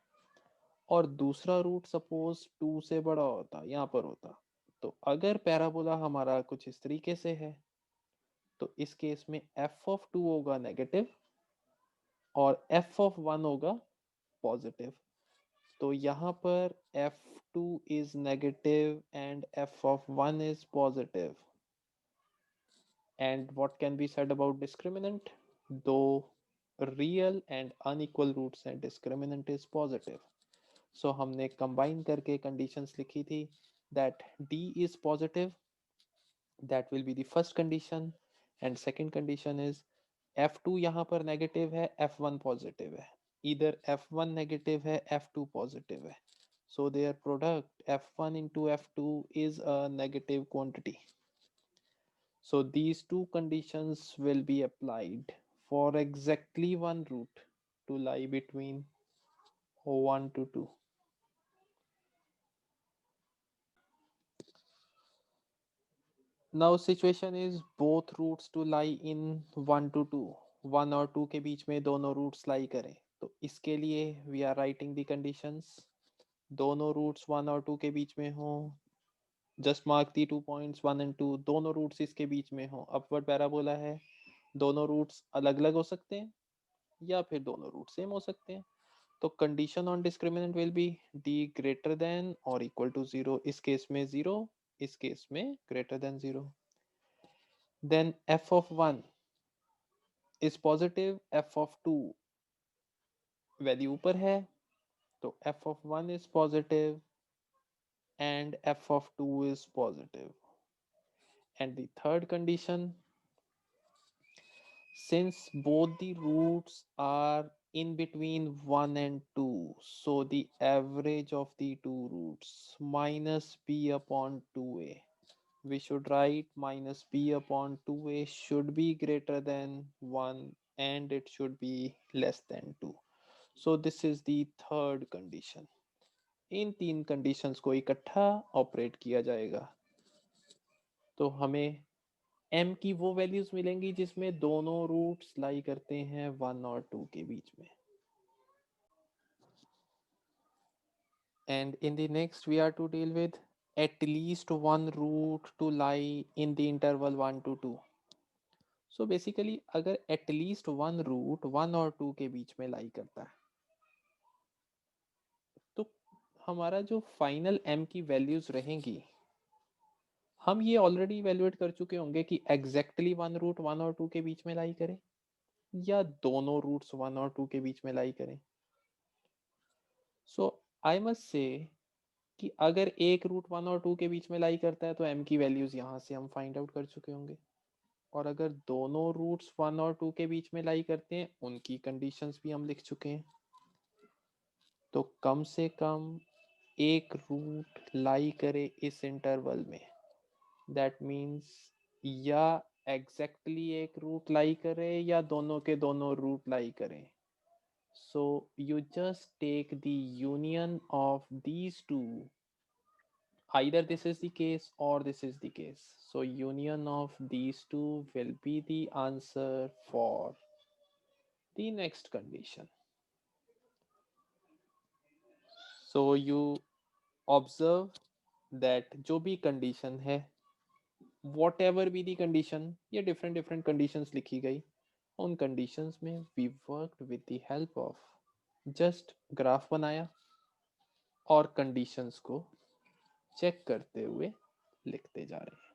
और दूसरा रूट सपोज 2 से बड़ा होता, यहाँ पर होता, तो अगर पैराबोला हमारा कुछ इस तरीके से है, तो इस केस में एफ ऑफ 2 होगा नेगेटिव और एफ ऑफ 1 होगा पॉजिटिव। तो यहाँ पर f2 is negative and f of 1 is positive. And what can be said about discriminant? Though real and unequal roots and discriminant is positive. So हमने combine करके conditions लिखी थी that D is positive, that will be the first condition, and second condition is f2 यहाँ पर negative है, f1 positive है, either f1 negative है, f2 positive है, so their product f1 into f2 is a negative quantity. So these two conditions will be applied for exactly one root to lie between 1 to 2. Now situation is both roots to lie in 1 to 2, 1 और 2 के बीच में दोनों roots लाई करें, तो इसके लिए we are writing the conditions, दोनों रूट्स 1 और 2 के बीच में हो, just mark the 2 points 1 and 2, दोनों रूट्स इसके बीच में हो, अपवर्ड पैराबोला है, दोनों रूट्स अलग अलग हो सकते हैं या फिर दोनों रूट सेम हो सकते हैं, तो condition on discriminant will be D greater than और इक्वल टू 0, इस केस में 0, इस केस में greater than 0। Then f of 1 is positive, f of 2 value ऊपर है, तो f of 1 is positive and f of 2 is positive. And the third condition, since both the roots are in between 1 and 2, so the average of the two roots minus b upon 2a, we should write minus b upon 2a should be greater than 1 and it should be less than 2. So this is the third condition. इन तीन conditions को इकट्ठा operate किया जाएगा तो हमें m की वो values मिलेंगी जिसमें दोनों रूट्स लाई करते हैं 1 और 2 के बीच में. And in the next we are to deal with at least one root to lie in the interval 1 to 2. So basically अगर at least one root 1 और 2 के बीच में लाई करता है तो हमारा जो फाइनल m की वैल्यूज रहेंगी हम ये ऑलरेडी इवेल्युएट कर चुके होंगे कि एग्जैक्टली वन रूट 1 और 2 के बीच में लाई करे या दोनों रूट्स 1 और 2 के बीच में लाई करें. सो आई मस्ट से कि अगर एक रूट 1 और 2 के बीच में लाई करता है तो m की वैल्यूज यहाँ से हम फाइंड आउट कर चुके होंगे और अगर दोनों रूट्स 1 और 2 के बीच में लाई करते हैं उनकी कंडीशंस भी हम लिख चुके हैं. तो कम से कम एक रूट लाई करे इस इंटरवल में, दैट मीन्स या एग्जैक्टली एक रूट लाई करे या दोनों के दोनों रूट लाई करें. So you just take the union of these two. Either this is the case or this is the case. So union of these two will be the answer for the next condition. So you observe that जो भी condition है, whatever be the condition, ये different conditions लिखी गई, उन conditions में we worked with the help of just graph बनाया और conditions को चेक करते हुए लिखते जा रहे हैं.